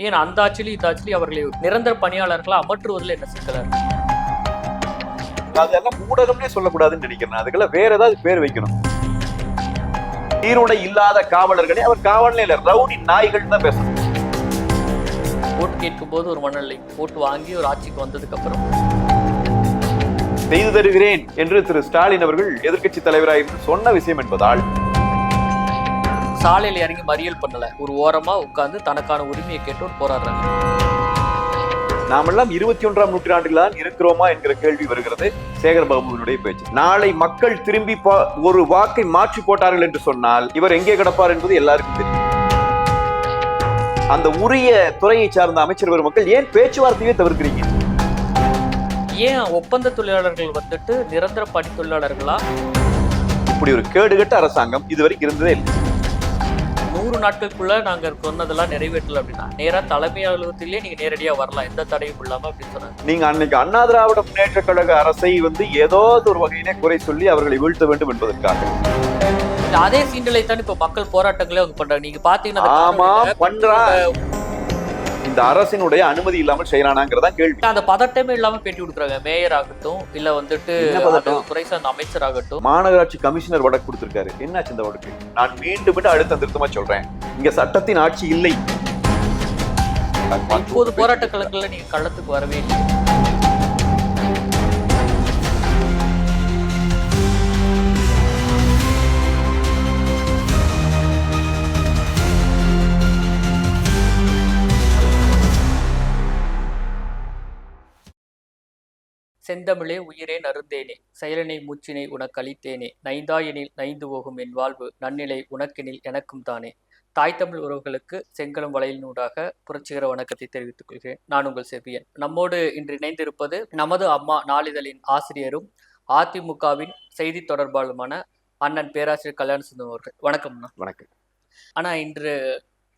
ஏன் அந்த ஆட்சியிலும் இந்த ஆட்சியிலும் அவர்களை நிரந்தர பணியாளர்களை அமற்றுவதில் என்ன சிக்கலா இருக்கு? அதெல்லாம் ஊடகம்னே சொல்லக்கூடாதுன்னு நினைக்கிறேன். அதுக்கெல்லாம் வேற ஏதாவது பேர் வைக்கணும். சீருடை இல்லாத காவலர்களே அவர் காவலனே இல்ல, ரவுடி நாய்கள் தான் பேசணும். ஓட்டு கேட்கும் போது ஒரு மனநிலை, ஓட்டு வாங்கி ஒரு ஆட்சிக்கு வந்ததுக்கு அப்புறம் செய்து தருகிறேன் என்று திரு ஸ்டாலின் அவர்கள் எதிர்க்கட்சி தலைவராக இருந்து சொன்ன விஷயம் என்பதால் சாலையில இறங்கி மறியல் பண்ணல, ஒரு ஓரமா உட்கார்ந்து தனக்கான உரிமையை கேட்டு போராடுறாங்க. நாமெல்லாம் 21ஆம் நூற்றாண்டில் தான் இருக்கிறோமா என்கிற கேள்வி வருகிறது. சேகர்பாபுவினுடைய பேச்சு. நாளை மக்கள் திரும்பி ஒரு வாக்கை மாற்றி போட்டார்கள் என்று சொன்னால் இவர் எங்கே கிடப்பார் என்பது எல்லாருக்கும் தெரியும். அந்த உரிய துறையை சார்ந்த அமைச்சர் பெருமக்கள் ஏன் பேச்சுவார்த்தையே தவிர்க்கிறீங்க? ஏன் ஒப்பந்த தொழிலாளர்கள் வந்துட்டு நிரந்தர பணி தொழிலாளர்களா? இப்படி ஒரு கேடுகட்ட அரசாங்கம் இதுவரைக்கும் இருந்ததே இல்லை. 100 நாட்களுக்குள்ள நாங்க சொன்னதெல்லாம் நிறைவேற்றல அப்படின்னா நேரா தலைமை அலுவலகத்திலேயே நீங்க நேரடியா வரலாம், எந்த தடையும் இல்லாம அப்படின்னு சொன்னாங்க. நீங்க அன்னைக்கு அண்ணா திராவிட முன்னேற்ற கழக அரசை ஏதோ ஒரு வகையிலே குறை சொல்லி அவர்களை வீழ்த்த வேண்டும் என்பதற்காக அதே சீண்டலை தான் இப்ப மக்கள் போராட்டங்களே அவங்க பண்றாங்க. நீங்க பாத்தீங்கன்னா இந்த அரசினுடைய அனுமதி இல்லாமல் செய்யறானாங்கிறதா கேள்வி. அந்த பதட்டமே இல்லாம பேட்டி கொடுக்குறாங்க. மேயர் ஆகட்டும், இல்ல வந்துட்டு துறை சார்ந்த அமைச்சர் ஆகட்டும். மாநகராட்சி கமிஷனர் வழக்கு கொடுத்திருக்காரு. என்னாச்சு இந்த வழக்கு? நான் மீண்டும் அடுத்த திருத்தமா சொல்றேன், இங்க சட்டத்தின் ஆட்சி இல்லை. இப்போது போராட்ட களங்கள்ல நீங்க களத்துக்கு வரவே இல்லை. செந்தமிழே உயிரே நருந்தேனே, செயலனை மூச்சினை உனக்கு அளித்தேனே, நைந்தாயெனில் நைந்து போகும் என் வாழ்வு, நன்னிலை உனக்கெனில் எனக்கும் தானே. தாய் தமிழ் உறவுகளுக்கு செங்கலம் வலையினூடாக புரட்சிகர வணக்கத்தை தெரிவித்துக் கொள்கிறேன். நான் உங்கள் செவ்வியன். நம்மோடு இன்று இணைந்திருப்பது நமது அம்மா நாளிதழின் ஆசிரியரும் அதிமுகவின் செய்தி தொடர்பாளருமான அண்ணன் பேராசிரியர் கல்யாணசுந்தரம் அவர்கள். வணக்கம்ண்ணா. வணக்கம். ஆனா இன்று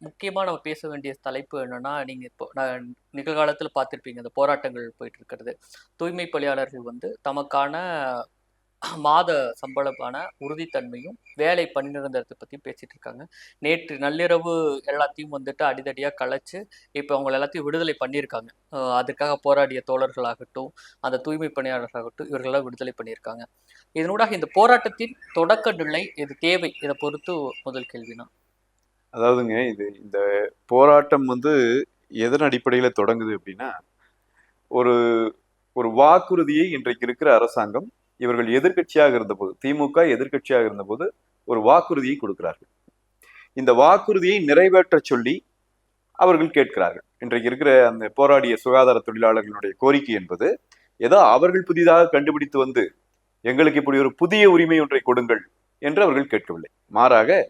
முக்கியமா நம்ம பேச வேண்டிய தலைப்பு என்னன்னா, நீங்க இப்போ நிகழ்காலத்தில் பார்த்திருப்பீங்க, அந்த போராட்டங்கள் போயிட்டு இருக்கிறது. தூய்மை பணியாளர்கள் தமக்கான மாத சம்பளமான உறுதித்தன்மையும் வேலை பணி நிரந்தரத்தை பத்தி பேசிட்டு இருக்காங்க. நேற்று நள்ளிரவு எல்லாத்தையும் அடிதடியா கலைச்சு இப்ப அவங்க எல்லாத்தையும் விடுதலை பண்ணியிருக்காங்க. அதுக்காக போராடிய தோழர்களாகட்டும், அந்த தூய்மை பணியாளர்களாகட்டும், இவர்களெல்லாம் விடுதலை பண்ணியிருக்காங்க. இதனூடாக இந்த போராட்டத்தின் தொடக்க நிலை இது தேவை, இதை பொறுத்து முதல் கேள்வினா. அதாவதுங்க, இந்த போராட்டம் எதன் அடிப்படையில தொடங்குது அப்படின்னா, ஒரு ஒரு வாக்குறுதியை இன்றைக்கு இருக்கிற அரசாங்கம், இவர்கள் எதிர்கட்சியாக இருந்தபோது, திமுக எதிர்கட்சியாக இருந்தபோது ஒரு வாக்குறுதியை கொடுக்கிறார்கள். இந்த வாக்குறுதியை நிறைவேற்ற சொல்லி அவர்கள் கேட்கிறார்கள். இன்றைக்கு இருக்கிற அந்த போராடிய சுகாதார தொழிலாளர்களுடைய கோரிக்கை என்பது ஏதோ அவர்கள் புதிதாக கண்டுபிடித்து எங்களுக்கு இப்படி ஒரு புதிய உரிமை ஒன்றை கொடுங்கள் என்று அவர்கள் கேட்கவில்லை. மாறாக,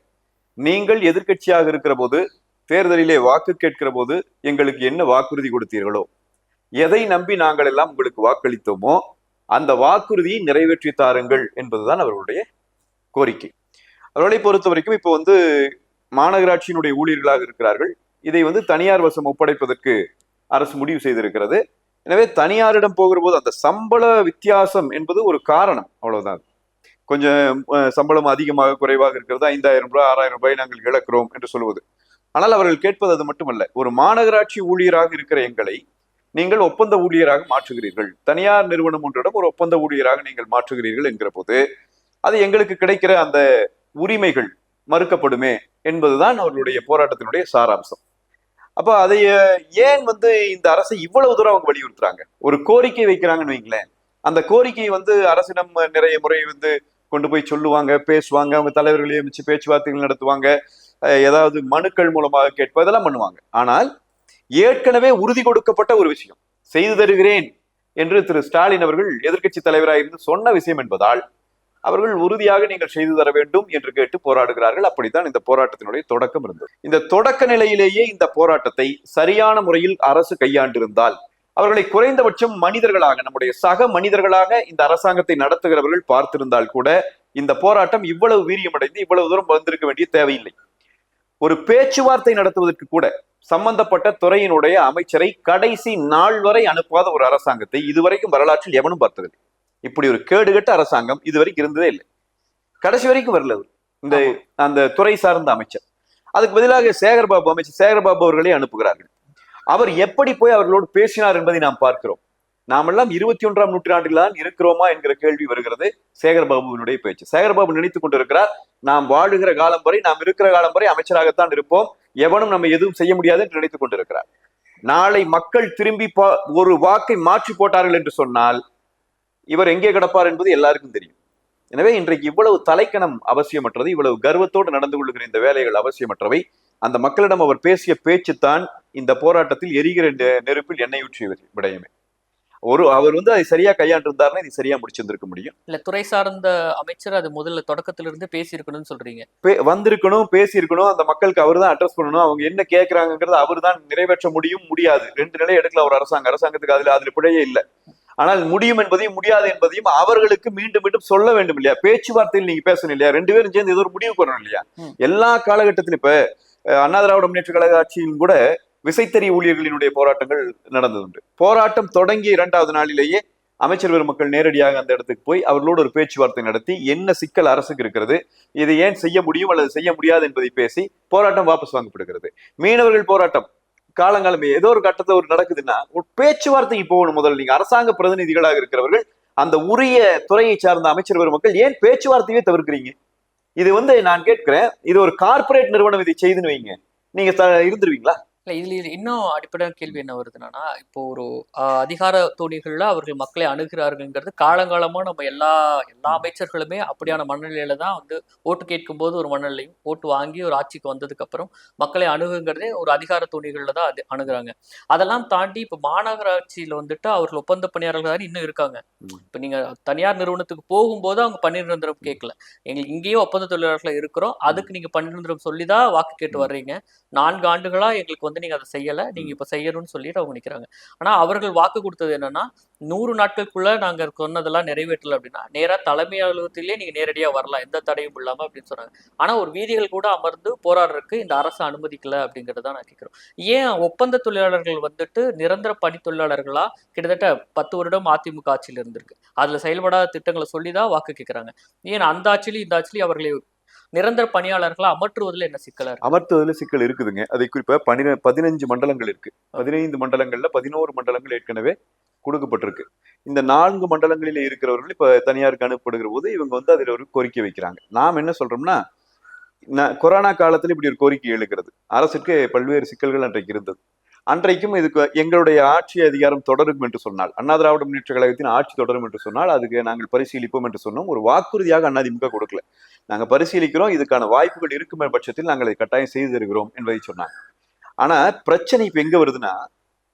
நீங்கள் எதிர்கட்சியாக இருக்கிற போது, தேர்தலிலே வாக்கு கேட்கிற போது எங்களுக்கு என்ன வாக்குறுதி கொடுத்தீர்களோ, எதை நம்பி நாங்கள் எல்லாம் உங்களுக்கு வாக்களித்தோமோ அந்த வாக்குறுதியை நிறைவேற்றி தாருங்கள் என்பதுதான் அவர்களுடைய கோரிக்கை. அவர்களை பொறுத்த வரைக்கும் இப்போ மாநகராட்சியினுடைய ஊழியர்களாக இருக்கிறார்கள். இதை தனியார் வசம் ஒப்படைப்பதற்கு அரசு முடிவு செய்திருக்கிறது. எனவே தனியாரிடம் போகிற போது அந்த சம்பள வித்தியாசம் என்பது ஒரு காரணம், அவ்வளவுதான். கொஞ்சம் சம்பளம் அதிகமாக குறைவாக இருக்கிறது, 5000 ரூபாய் 6000 ரூபாய் நாங்கள் இழக்கிறோம் என்று சொல்வது. ஆனால் அவர்கள் கேட்பது அது மட்டுமல்ல. ஒரு மாநகராட்சி ஊழியராக இருக்கிற எங்களை நீங்கள் ஒப்பந்த ஊழியராக மாற்றுகிறீர்கள், தனியார் நிறுவனம் ஒன்றிடம் ஒரு ஒப்பந்த ஊழியராக நீங்கள் மாற்றுகிறீர்கள் என்கிற போது அது எங்களுக்கு கிடைக்கிற அந்த உரிமைகள் மறுக்கப்படுமே என்பதுதான் அவர்களுடைய போராட்டத்தினுடைய சாராம்சம். அப்ப அதை ஏன் இந்த அரசை இவ்வளவு தூரம் அவங்க வலியுறுத்துறாங்க? ஒரு கோரிக்கை வைக்கிறாங்கன்னு வைங்களேன், அந்த கோரிக்கையை அரசிடம் நிறைய முறை கொண்டு போய் சொல்லுவாங்க, பேசுவாங்க, அவங்க தலைவர்களையும் வச்சு பேச்சுவார்த்தைகள் நடத்துவாங்க, ஏதாவது மனுக்கள் மூலமாக கேட்போம், இதெல்லாம் பண்ணுவாங்க. ஆனால் ஏற்கனவே உறுதி கொடுக்கப்பட்ட ஒரு விஷயம், செய்து தருகிறேன் என்று திரு ஸ்டாலின் அவர்கள் எதிர்க்கட்சி தலைவராக இருந்து சொன்ன விஷயம் என்பதால் அவர்கள் உறுதியாக நீங்கள் செய்து தர வேண்டும் என்று கேட்டு போராடுகிறார்கள். அப்படித்தான் இந்த போராட்டத்தினுடைய தொடக்கம் இருந்தது. இந்த தொடக்க நிலையிலேயே இந்த போராட்டத்தை சரியான முறையில் அரசு கையாண்டிருந்தால், அவர்களை குறைந்தபட்சம் மனிதர்களாக, நம்முடைய சக மனிதர்களாக இந்த அரசாங்கத்தை நடத்துகிறவர்கள் பார்த்திருந்தால் கூட இந்த போராட்டம் இவ்வளவு வீரியமடைந்து இவ்வளவு தூரம் வந்திருக்க வேண்டிய தேவையில்லை. ஒரு பேச்சுவார்த்தை நடத்துவதற்கு கூட சம்பந்தப்பட்ட துறையினுடைய அமைச்சரை கடைசி நாள் வரை அனுப்பாத ஒரு அரசாங்கத்தை இதுவரைக்கும் வரலாற்றில் எவனும் பார்த்ததில்லை. இப்படி ஒரு கேடுகட்ட அரசாங்கம் இதுவரைக்கும் இருந்ததே இல்லை. கடைசி வரைக்கும் வரல இந்த அந்த துறை சார்ந்த அமைச்சர். அதுக்கு பதிலாக சேகர்பாபு, அமைச்சர் சேகர்பாபு அவர்களே அனுப்புகிறார்கள். அவர் எப்படி போய் அவர்களோடு பேசினார் என்பதை நாம் பார்க்கிறோம். நாமெல்லாம் 21ஆம் நூற்றாண்டில் தான் இருக்கிறோமா என்கிற கேள்வி வருகிறது. சேகர்பாபுவினுடைய பேச்சு. சேகர்பாபு நினைத்துக் கொண்டிருக்கிறார், நாம் வாழுகிற காலம் வரை, நாம் இருக்கிற காலம் வரை அமைச்சராகத்தான் இருப்போம், எவனும் நம்ம எதுவும் செய்ய முடியாது என்று நினைத்துக் கொண்டிருக்கிறார். நாளை மக்கள் திரும்பி ஒரு வாக்கை மாற்றி போட்டார்கள் என்று சொன்னால் இவர் எங்கே கிடப்பார் என்பது எல்லாருக்கும் தெரியும். எனவே இன்றைக்கு இவ்வளவு தலைக்கணம் அவசியமற்றது, இவ்வளவு கர்வத்தோடு நடந்து கொள்ளுகிற இந்த வேலைகள் அவசியமற்றவை. அந்த மக்களிடம் அவர் பேசிய பேச்சுத்தான் இந்த போராட்டத்தில் எரிகிற நெருப்பில் எண்ணெய் ஊற்றிய விடயமே. அவர் அதை சரியா கையாண்டிருந்தாருன்னா இது சரியா முடிச்சிருந்திருக்க முடியும். இல்ல, துறை சார்ந்த அமைச்சர் அது முதல்ல தொடக்கத்துல இருந்து பேசியிருக்கணும்னு சொல்றீங்க. வந்திருக்கணும், பேசியிருக்கணும், அந்த மக்களுக்கு அவர் தான் அட்ரஸ் பண்ணணும், அவங்க என்ன கேட்கறாங்கிறது அவர் தான் நிறைவேற்ற முடியாது. 2 நிலை எடுக்கல ஒரு அரசாங்கத்துக்கு, அதுல பிழையே இல்லை. ஆனால் முடியும் என்பதையும் முடியாது என்பதையும் அவர்களுக்கு மீண்டும் மீண்டும் சொல்ல வேண்டும் இல்லையா? பேச்சுவார்த்தையில் நீங்க பேசணும் இல்லையா? 2 பேரும் சேர்ந்து ஏதோ ஒரு முடிவு பண்ணணும் இல்லையா? எல்லா காலகட்டத்திலும் இப்ப அண்ணா திராவிட முன்னேற்ற கழக ஆட்சியும் கூட விசைத்தறி ஊழியர்களினுடைய போராட்டங்கள் நடந்ததுண்டு. போராட்டம் தொடங்கிய 2வது நாளிலேயே அமைச்சர் பெருமக்கள் நேரடியாக அந்த இடத்துக்கு போய் அவர்களோடு ஒரு பேச்சுவார்த்தை நடத்தி என்ன சிக்கல் அரசுக்கு இருக்கிறது, இதை ஏன் செய்ய முடியும் அல்லது செய்ய முடியாது என்பதை பேசி போராட்டம் வாபஸ் வாங்கப்படுகிறது. மீனவர்கள் போராட்டம் காலங்காலமே ஏதோ ஒரு கட்டத்தை நடக்குதுன்னா ஒரு பேச்சுவார்த்தைக்கு போகணும். முதல்ல நீங்க அரசாங்க பிரதிநிதிகளாக இருக்கிறவர்கள், அந்த உரிய துறையை சார்ந்த அமைச்சர் பெருமக்கள் ஏன் பேச்சுவார்த்தையே தவிர்க்கிறீங்க? இது நான் கேட்கிறேன், இது ஒரு கார்பரேட் நிறுவனம் இதை செய்துன்னு வைங்க, நீங்க இருந்துருவீங்களா? இல்ல, இதுல இன்னும் அடிப்படையான கேள்வி என்ன வருதுன்னா, இப்போ ஒரு அதிகார தோணிகள்ல அவர்கள் மக்களை அணுகிறார்கள்ங்கிறது காலங்காலமா நம்ம எல்லா அமைச்சர்களுமே அப்படியான மனநிலையில தான் ஓட்டு கேட்கும் போது ஒரு மனநிலையும், ஓட்டு வாங்கி ஒரு ஆட்சிக்கு வந்ததுக்கு அப்புறம் மக்களை அணுகுங்கிறதே ஒரு அதிகார தோணிகள்ல தான் அது அணுகுறாங்க. அதெல்லாம் தாண்டி இப்ப மாநகராட்சியில அவர்கள் ஒப்பந்த பணியாளர்கள் தான் இன்னும் இருக்காங்க. இப்ப நீங்க தனியார் நிறுவனத்துக்கு போகும்போது அவங்க பணி நிரந்தரம் கேட்கல, எங்களுக்கு இங்கேயே ஒப்பந்த தொழிலாளர்கள் இருக்கிறோம், அதுக்கு நீங்க பணி நிரந்தரம் சொல்லிதான் வாக்கு கேட்டு வர்றீங்க, 4 ஆண்டுகளா எங்களுக்கு நீங்க அதை செய்யல, நீங்க இப்ப செய்யணும்னு சொல்லிட்டு அவங்க நிக்கிறாங்க. ஆனா அவர்கள் வாக்கு கொடுத்தது என்னன்னா, 100 நாட்களுக்குள்ள நாங்க சொன்னதெல்லாம் நிறைவேற்றல அப்படின்னா நேரா தலைமை அலுவலகத்திலேயே நீங்க நேரடியா வரலாம், எந்த தடையும் இல்லாம அப்படின்னு சொன்னாங்க. ஆனா ஒரு வீதிகள் கூட அமர்ந்து போராடுறதுக்கு இந்த அரசு அனுமதிக்கல அப்படிங்கறத நான் கேட்கிறோம். ஏன் ஒப்பந்த தொழிலாளர்கள் நிரந்தர பணி தொழிலாளர்களா கிட்டத்தட்ட 10 வருடம் அதிமுக ஆட்சியில் இருந்திருக்கு, அதுல செயல்படாத திட்டங்களை சொல்லிதான் வாக்கு கேட்கிறாங்க. ஏன் அந்த ஆட்சியிலும் இந்த ஆட்சியிலும் அவர்களை நிரந்தர பணியாளர்களா அமர்த்துவதில் என்ன சிக்கலா இருக்கு? அமர்த்துவதில் சிக்கல் இருக்குதுங்க. அதை குறிப்பா 15 மண்டலங்கள் இருக்கு. 15 மண்டலங்கள்ல 11 மண்டலங்கள் ஏற்கனவே கொடுக்கப்பட்டிருக்கு. இந்த 4 மண்டலங்களில இருக்கிறவர்கள் இப்ப தனியாருக்கு அனுப்பப்படுகிற போது இவங்க அதுல ஒரு கோரிக்கை வைக்கிறாங்க. நாம் என்ன சொல்றோம்னா, கொரோனா காலத்துல இப்படி ஒரு கோரிக்கை எழுகிறது. அரசுக்கு பல்வேறு சிக்கல்கள் அன்றைக்கு இருந்தது. அன்றைக்கும் இதுக்கு எங்களுடைய ஆட்சி அதிகாரம் தொடரும் என்று சொன்னால், அண்ணா திராவிட முன்னேற்ற கழகத்தின் ஆட்சி தொடரும் என்று சொன்னால் அதுக்கு நாங்கள் பரிசீலிப்போம் என்று சொன்னோம். ஒரு வாக்குறுதியாக அதிமுக கொடுக்கல, நாங்க பரிசீலிக்கிறோம், இதுக்கான வாய்ப்புகள் இருக்கும் பட்சத்தில் நாங்கள் அதை கட்டாயம் செய்து தருகிறோம் என்பதை சொன்னாங்க. ஆனா பிரச்சனை இப்ப எங்க வருதுன்னா,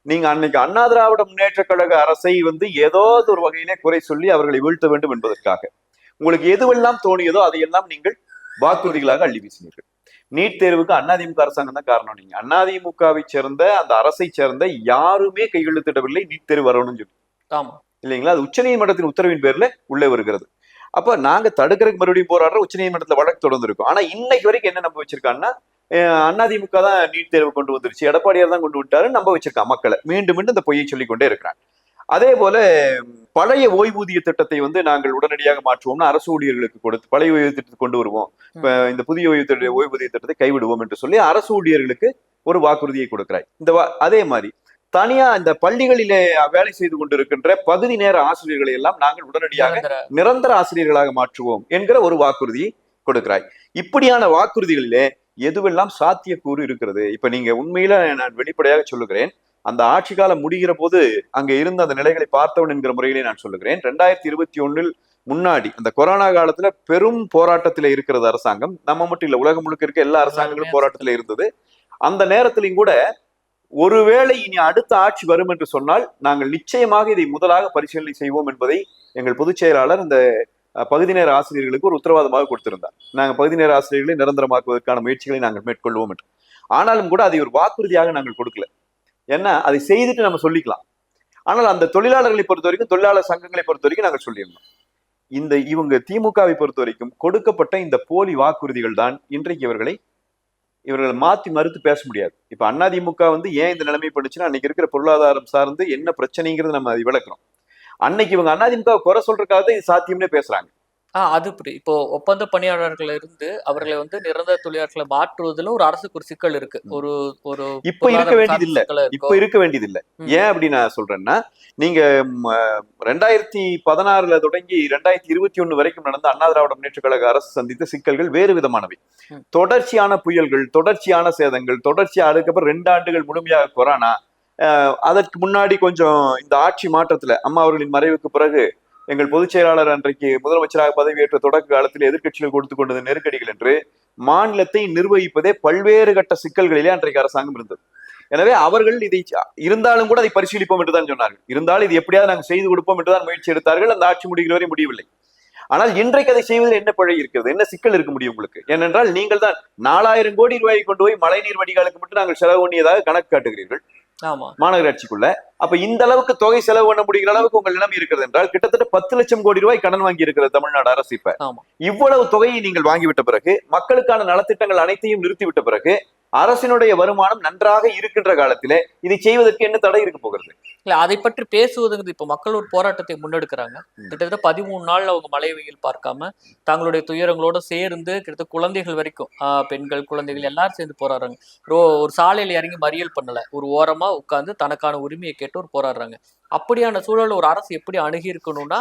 நீங்க அன்னைக்கு அண்ணா திராவிட முன்னேற்ற கழக அரசை ஏதாவது ஒரு வகையிலே குறை சொல்லி அவர்களை வீழ்த்த வேண்டும் என்பதற்காக உங்களுக்கு எதுவெல்லாம் தோணியதோ அதையெல்லாம் நீங்கள் வாக்குறுதிகளாக அள்ளி வீசினீர்கள். நீட் தேர்வுக்கு அதிமுக அரசாங்கம் தான் காரணம். நீங்க அதிமுகவை சேர்ந்த அந்த அரசை சேர்ந்த யாருமே கையெழுத்திடவில்லை நீட் தேர்வு வரணும்னு சொல்லி. ஆமா இல்லைங்களா? அது உச்சநீதிமன்றத்தின் உத்தரவின் பேர்ல உள்ளே வருகிறது. அப்ப நாங்க தடுக்கிறதுக்கு மறுபடியும் போராடுற உச்சநீதிமன்றத்துல வழக்கு தொடர்ந்து இருக்கும். ஆனா இன்னைக்கு வரைக்கும் என்ன நம்ப வச்சிருக்காங்கன்னா, அதிமுக தான் நீட் தேர்வு கொண்டு வந்துருச்சு, எடப்பாடியார் தான் கொண்டு விட்டாரு நம்ப வச்சிருக்கான் மக்களை. மீண்டும் மீண்டும் இந்த பொய்யை சொல்லிக் கொண்டே இருக்கிறாங்க. அதே போல பழைய ஓய்வூதிய திட்டத்தை நாங்கள் உடனடியாக மாற்றுவோம்னு அரசு ஊழியர்களுக்கு கொடுத்து பழைய ஓய்வு திட்டத்தை கொண்டு வருவோம், இப்ப இந்த புதிய ஓய்வூதிய திட்டத்தை கைவிடுவோம் என்று சொல்லி அரசு ஊழியர்களுக்கு ஒரு வாக்குறுதியை கொடுக்கிறாய். அதே மாதிரி தனியா இந்த பள்ளிகளிலே வேலை செய்து கொண்டிருக்கின்ற பகுதி நேர ஆசிரியர்களை எல்லாம் நாங்கள் உடனடியாக நிரந்தர ஆசிரியர்களாக மாற்றுவோம் என்கிற ஒரு வாக்குறுதியை கொடுக்கிறாய். இப்படியான வாக்குறுதிகளிலே எதுவெல்லாம் சாத்தியக்கூறு இருக்கிறது? இப்ப நீங்க உண்மையில நான் வெளிப்படையாக சொல்லுகிறேன், அந்த ஆட்சி காலம் முடிகிற போது அங்க இருந்த அந்த நிலைகளை பார்த்தவன் என்கிற முறையிலே நான் சொல்லுகிறேன். 2021 முன்னாடி அந்த கொரோனா காலத்துல பெரும் போராட்டத்துல இருக்கிறது அரசாங்கம். நம்ம மட்டும் இல்ல, உலகம் முழுக்க இருக்க எல்லா அரசாங்கங்களும் போராட்டத்துல இருந்தது. அந்த நேரத்திலையும் கூட ஒருவேளை இனி அடுத்த ஆட்சி வரும் என்று சொன்னால் நாங்கள் நிச்சயமாக இதை முதலாக பரிசீலனை செய்வோம் என்பதை எங்கள் பொதுச் செயலாளர் இந்த பகுதி நேர ஆசிரியர்களுக்கு ஒரு உத்தரவாதமாக கொடுத்திருந்தார். நாங்கள் பகுதி நேர ஆசிரியர்களை நிரந்தரமாக்குவதற்கான முயற்சிகளை நாங்கள் மேற்கொள்வோம் என்று. ஆனாலும் கூட அதை ஒரு வாக்குறுதியாக நாங்கள் கொடுக்கல. ஏன்னா அதை செய்துட்டு நம்ம சொல்லிக்கலாம். ஆனால் அந்த தொழிலாளர்களை பொறுத்த வரைக்கும், தொழிலாளர் சங்கங்களை பொறுத்த வரைக்கும் நாங்கள் சொல்லியிருந்தோம். இவங்க திமுகவை பொறுத்த வரைக்கும் கொடுக்கப்பட்ட இந்த போலி வாக்குறுதிகள் தான் இன்றைக்கு இவர்களை மாத்தி மறுத்து பேச முடியாது. இப்ப அதிமுக ஏன் இந்த நிலைமை பண்ணுச்சுன்னா, அன்னைக்கு இருக்கிற பொருளாதாரம் சார்ந்து என்ன பிரச்சனைங்கிறது நம்ம அதை விளக்குறோம். அன்னைக்கு இவங்க அதிமுக குறை சொல்றதுக்காக இது சாத்தியம்னே பேசுறாங்க. அது புரியுது. இப்போ ஒப்பந்த பணியாளர்கள இருந்து அவர்களை வந்து நிரந்தர தொழிலாளர்களா மாற்றுவதுல ஒரு அரசுக்கு ஒரு சிக்கல் இருக்கு. ம். ஒரு ஒரு இப்ப இருக்க பொருளாதாரம் வேண்டியது சார்ந்த இல்ல. சிக்கலா இப்ப இருக்கோ? இருக்க வேண்டியது இல்ல. ம். ஏன் அப்படி நான் சொல்றேன்னா, நீங்க 2016ல தொடங்கி 2021 வரைக்கும் நடந்த அண்ணா திராவிட முன்னேற்றக் கழக அரசு சந்தித்த சிக்கல்கள் வேறு விதமானவை. ம். தொடர்ச்சியான புயல்கள், தொடர்ச்சியான சேதங்கள், தொடர்ச்சியா அதுக்கப்புறம் 2 ஆண்டுகள் முழுமையாக கொரோனா. அதற்கு முன்னாடி கொஞ்சம் இந்த ஆட்சி மாற்றத்துல அம்மா அவர்களின் மறைவுக்கு பிறகு எங்கள் பொதுச் செயலாளர் அன்றைக்கு முதலமைச்சராக பதவியேற்ற தொடக்க காலத்தில் எதிர்க்கட்சிகள் கொடுத்துக் கொண்டது நெருக்கடிகள் என்று மாநிலத்தை நிர்வகிப்பதே பல்வேறு கட்ட சிக்கல்களிலே அன்றைக்கு அரசாங்கம் இருந்தது. எனவே அவர்கள் இதை இருந்தாலும் கூட அதை பரிசீலிப்போம் என்றுதான் சொன்னார்கள். இருந்தாலும் இது எப்படியாவது நாங்கள் செய்து கொடுப்போம் என்றுதான் முயற்சி எடுத்தார்கள். அந்த ஆட்சி முடிகிற வரை முடியவில்லை. ஆனால் இன்றைக்கு அதை செய்வதில் என்ன பிழை இருக்கிறது, என்ன சிக்கல் இருக்க முடியும் உங்களுக்கு? ஏனென்றால் நீங்கள் தான் 4000 கோடி ரூபாயை கொண்டு போய் மழைநீர் வடிகாலுக்கு மட்டும் நாங்கள் செலவு பண்ணியதாக கணக்கு காட்டுகிறீர்கள் ஆமா. மாநகராட்சிக்குள்ள. அப்ப இந்த அளவுக்கு தொகை செலவு பண்ண முடிகிற அளவுக்கு உங்கள் நிலைமை இருக்கிறது என்றால் கிட்டத்தட்ட 10 லட்சம் கோடி ரூபாய் கடன் வாங்கி இருக்கிறது தமிழ்நாடு அரசு. இப்ப ஆமா. இவ்வளவு தொகையை நீங்கள் வாங்கிவிட்ட பிறகு, மக்களுக்கான நலத்திட்டங்கள் அனைத்தையும் நிறுத்திவிட்ட பிறகு, அரசினுடைய வருமானம் நன்றாக இருக்கின்ற காலத்திலே இதை செய்வதற்கு என்ன தடை இருக்க போகிறது? இல்ல அதை பற்றி பேசுவதுங்கிறது இப்ப மக்கள் ஒரு போராட்டத்தை முன்னெடுக்கிறாங்க. கிட்டத்தட்ட 13 நாள்ல அவங்க மழை வெயில் பார்க்காம தங்களுடைய துயரங்களோட சேர்ந்து கிட்டத்தட்ட குழந்தைகள் வரைக்கும் பெண்கள் குழந்தைகள் எல்லாரும் சேர்ந்து போராடுறாங்க. ஒரு சாலையில இறங்கி மறியல் பண்ணல, ஒரு ஓரமா உட்கார்ந்து தனக்கான உரிமையை கேட்டு ஒரு போராடுறாங்க. அப்படியான சூழல்ல ஒரு அரசு எப்படி அணுகி இருக்கணும்னா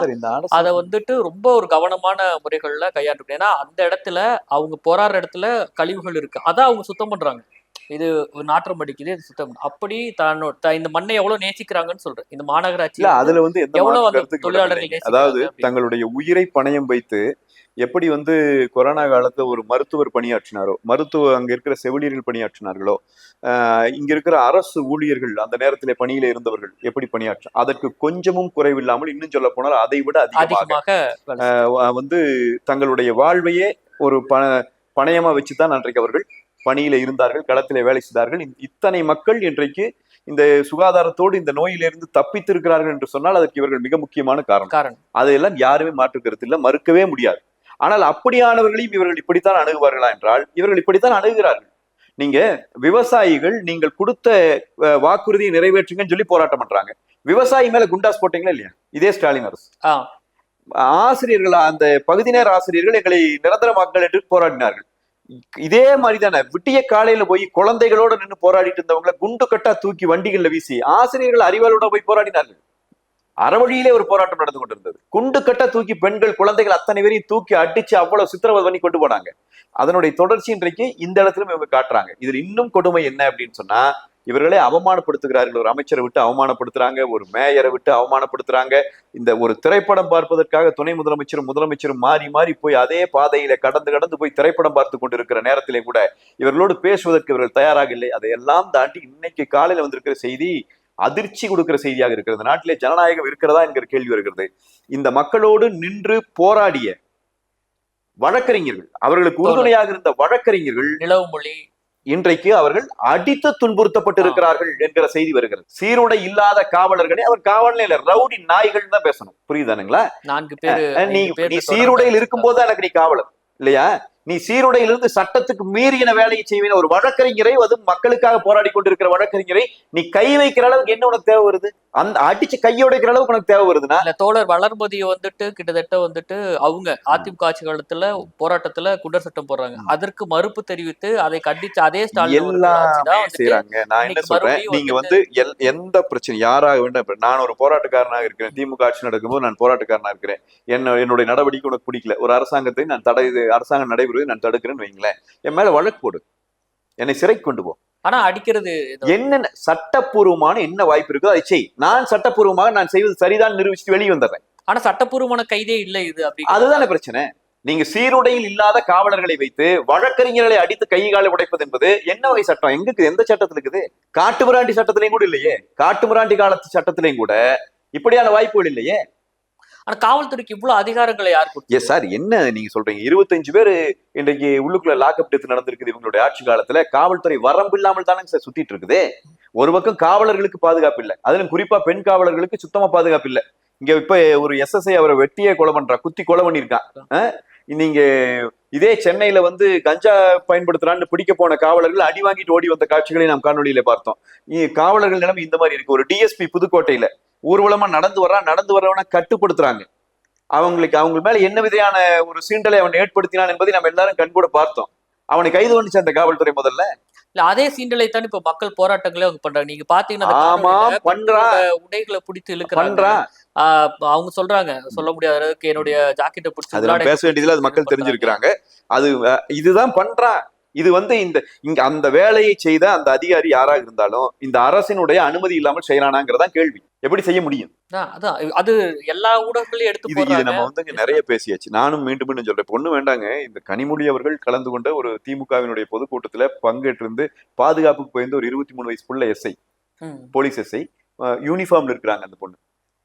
அதை வந்துட்டு ரொம்ப ஒரு கவனமான முறைகள்ல கையாண்டு. ஏன்னா அந்த இடத்துல அவங்க போராடுற இடத்துல கழிவுகள் இருக்கு, அதான் அவங்க சுத்தம் பண்றாங்க. இது ஒரு நாற்றம் அடிக்குது, இது சுத்தம் அப்படி இந்த மண்ணை எவ்வளவு நேசிக்கிறாங்கன்னு சொல்றேன். இந்த மாநகராட்சி அதுல வந்து எந்த எவ்வளவு அந்த கருத்துக்கு தொழிலாளர்கள் அதாவது தங்களுடைய உயிரை பணயம் வைத்து எப்படி வந்து கொரோனா காலத்துல ஒரு மருத்துவர் பணியாற்றினாரோ, அங்க இருக்கிற செவிலியர்கள் பணியாற்றினார்களோ, இங்க இருக்கிற அரசு ஊழியர்கள் அந்த நேரத்திலே பணியில இருந்தவர்கள் எப்படி பணியாற்ற, அதற்கு கொஞ்சமும் குறைவில்லாமல், இன்னும் சொல்ல போனால் அதை விட அதிகமாக வந்து தங்களுடைய வாழ்வையே ஒரு பணயமா வச்சுதான் அன்றைக்கு அவர்கள் பணியில இருந்தார்கள், களத்திலே வேலை செய்தார்கள். இத்தனை மக்கள் இன்றைக்கு இந்த சுகாதாரத்தோடு இந்த நோயிலிருந்து தப்பித்திருக்கிறார்கள் என்று சொன்னால் அதற்கு இவர்கள் மிக முக்கியமான காரணம். அதையெல்லாம் யாருமே மாற்று கருத்து இல்லை, மறுக்கவே முடியாது. ஆனால் அப்படியானவர்களையும் இவர்கள் இப்படித்தான் அணுகுவார்களா என்றால் இவர்கள் இப்படித்தான் அணுகுகிறார்கள். நீங்க விவசாயிகள் நீங்கள் கொடுத்த வாக்குறுதியை நிறைவேற்றுங்கன்னு சொல்லி போராட்டம் பண்றாங்க. விவசாயி மேல குண்டாஸ் போட்டீங்களா இல்லையா? இதே ஸ்டாலின் அரசு. ஆசிரியர்கள், அந்த பகுதி நேர ஆசிரியர்கள் எங்களை நிரந்தரமாக்கல் என்று போராடினார்கள். இதே மாதிரிதானே விட்டிய காலையில போய் குழந்தைகளோட நின்று போராடிட்டு இருந்தவங்களை குண்டு கட்டா தூக்கி வண்டிகள்ல வீசி ஆசிரியர்கள் அறிவாளோட போய் போராடினார்கள். அறவழியிலே ஒரு போராட்டம் நடந்து கொண்டிருந்தது. குண்டு கட்ட தூக்கி பெண்கள் குழந்தைகள் அத்தனை பேரையும் தூக்கி அடிச்சு அவ்வளவு சித்திரவதை பண்ணி கொண்டு போனாங்க. அதனுடைய தொடர்ச்சி இன்றைக்கு இந்த இடத்திலும் இவங்க காட்டுறாங்க. இதுல இன்னும் கொடுமை என்ன அப்படின்னு சொன்னா, இவர்களே அவமானப்படுத்துகிறார்கள். ஒரு அமைச்சரை விட்டு அவமானப்படுத்துறாங்க, ஒரு மேயரை விட்டு அவமானப்படுத்துறாங்க. இந்த ஒரு திரைப்படம் பார்ப்பதற்காக துணை முதலமைச்சரும் மாறி மாறி போய் அதே பாதையில கடந்து போய் திரைப்படம் பார்த்து கொண்டிருக்கிற நேரத்திலே கூட இவர்களோடு பேசுவதற்கு இவர்கள் தயாராக இல்லை. அதையெல்லாம் தாண்டி இன்னைக்கு காலையில வந்திருக்கிற செய்தி அதிர்ச்சி கொடுக்கிற செய்தியாக இருக்கிறது. நாட்டிலே ஜனநாயகம் இருக்கிறதா என்கிற கேள்வி வருகிறது. இந்த மக்களோடு நின்று போராடிய வழக்கறிஞர்கள், அவர்களுக்கு உறுதுணையாக இருந்த வழக்கறிஞர்கள் நிலவுமொழி இன்றைக்கு அவர்கள் அடித்து துன்புறுத்தப்பட்டிருக்கிறார்கள் என்கிற செய்தி வருகிறது. சீருடை இல்லாத காவலர்களே, அவர் காவல் இல்ல, ரவுடி நாய்கள் தான் பேசணும். புரியுதானுங்களா? 4 பேர் நீ சீருடையில் இருக்கும் போது எனக்கு நீ காவலர் இல்லையா? நீ சீருடையிலிருந்து சட்டத்துக்கு மீறின வேலையை செய்வேன். ஒரு வழக்கறிஞரை, அது மக்களுக்காக போராடி கொண்டிருக்கிற வழக்கறிஞரை நீ கை வைக்கிற அளவுக்கு என்ன உனக்கு தேவை வருது? அந்த அடிச்சு கையோடைக்கிற அளவுக்கு உனக்கு தேவை வருதுன்னா, தோழர் வளர்மதியை வந்துட்டு கிட்டத்தட்ட வந்துட்டு அவங்க அதிமுக ஆட்சி காலத்துல போராட்டத்துல குண்டர் சட்டம் போடுறாங்க. அதற்கு மறுப்பு தெரிவித்து அதை கண்டிச்சு அதே ஸ்டாலின் செய்யறாங்க. நான் என்ன சொல்றேன், நீங்க வந்து எந்த பிரச்சனை யாராக வேண்டும், நான் ஒரு போராட்டக்காரனாக இருக்கிறேன், திமுக ஆட்சி நடக்கும்போது நான் போராட்டக்காரனா இருக்கிறேன், என்னுடைய நடவடிக்கை உனக்கு பிடிக்கல, ஒரு அரசாங்கத்தை நான் அரசாங்கம் நடைபெறுவதை நான் தடுக்கிறேன்னு வைங்களேன், என் மேல வழக்கு போடு, என்னை சிறைக்கு கொண்டு போ. ஆனா அடிக்கிறது என்னென்ன சட்டப்பூர்வமான என்ன வாய்ப்பு இருக்கோ அதை செய். நான் சட்டப்பூர்வமாக நான் செய்வது சரிதான் நிரூபிச்சுட்டு வெளியே வந்துடுறேன். ஆனா சட்டப்பூர்வமான கைதே இல்லை இது. அதுதானே பிரச்சனை. நீங்க சீருடையில் இல்லாத காவலர்களை வைத்து வழக்கறிஞர்களை அடித்து கை காலை உடைப்பது என்பது என்ன வகை சட்டம்? எங்க எந்த சட்டத்துல இருக்குது? காட்டுமிராண்டி சட்டத்திலையும் கூட இல்லையே. காட்டுமிராண்டி காலத்து சட்டத்திலையும் கூட இப்படியான வாய்ப்புகள் இல்லையே. ஆனா காவல்துறைக்கு இவ்வளவு அதிகாரங்களை யார் கொடுத்தது? சார், என்ன நீங்க சொல்றீங்க? 25 பேர் இன்றைக்கு உள்ளுக்குள்ள லாக்அப் டெத் நடந்திருக்குது இவங்களுடைய ஆட்சி காலத்துல. காவல்துறை வரம்பு இல்லாமல் தானே சார் சுத்திட்டு இருக்குது. ஒரு பக்கம் காவலர்களுக்கு பாதுகாப்பு இல்லை, அதிலும் குறிப்பா பெண் காவலர்களுக்கு சுத்தமா பாதுகாப்பு இல்லை. இங்க இப்ப ஒரு SSI அவரை வெட்டியே கொலை பண்றா, குத்தி கொலை பண்ணிருக்கான். நீங்க இதே சென்னையில வந்து கஞ்சா பயன்படுத்துறான்னு பிடிக்க போன காவலர்கள் அடி வாங்கிட்டு ஓடி வந்த காட்சிகளை நாம் காணொலியில பார்த்தோம். காவலர்கள் நிலைமை இந்த மாதிரி இருக்கு. ஒரு DSP புதுக்கோட்டையில ஊர்வலமா நடந்து வர்றவன கட்டுப்படுத்துறாங்க. அவங்க மேல என்ன விதையான ஒரு சீண்டலை அவன் ஏற்படுத்தினான் என்பதை நம்ம எல்லாரும் கண்கூட பார்த்தோம். அவனை கைது பண்ணிச்சு அந்த காவல்துறை முதல்ல. இல்ல அதே சீண்டலைத்தான் இப்ப மக்கள் போராட்டங்களே அவங்க பண்றாங்க. நீங்க பாத்தீங்கன்னா அந்த ஆமா காணொளியில பண்றான் பெண்களோட உடைகளை பிடித்து இழுக்கிறாங்க. பண்றான். அவங்க சொல்றாங்க, சொல்ல முடியாத அளவுக்கு என்னுடைய ஜாக்கெட்டை பிடிச்சி அது நம்ம பேச வேண்டியதுல அது மக்கள் தெரிஞ்சிருக்கிறாங்க. அது இதுதான் பண்றான். இது இங்க அந்த வேலையை செய்த அந்த அதிகாரி யாராக இருந்தாலும் இந்த அரசினுடைய அனுமதி இல்லாமல் செய்யறானாங்கிறதா கேள்வி. எப்படி செய்ய முடியும்? அதான் அது எல்லா ஊடகங்களையும் எடுத்து இது நம்ம நிறைய பேசியாச்சு. நானும் மீண்டும் மீண்டும் சொல்றேன். பொண்ணு வேண்டாங்க. இந்த கனிமொழி அவர்கள் கலந்து கொண்ட ஒரு திமுகவினுடைய பொதுக்கூட்டத்துல பங்கேற்றிருந்து பாதுகாப்புக்கு போயிருந்த ஒரு 23 வயசு புள்ள எஸ்ஐ, போலீஸ் எஸ்ஐ, யூனிஃபார்ம்ல இருக்கிறாங்க.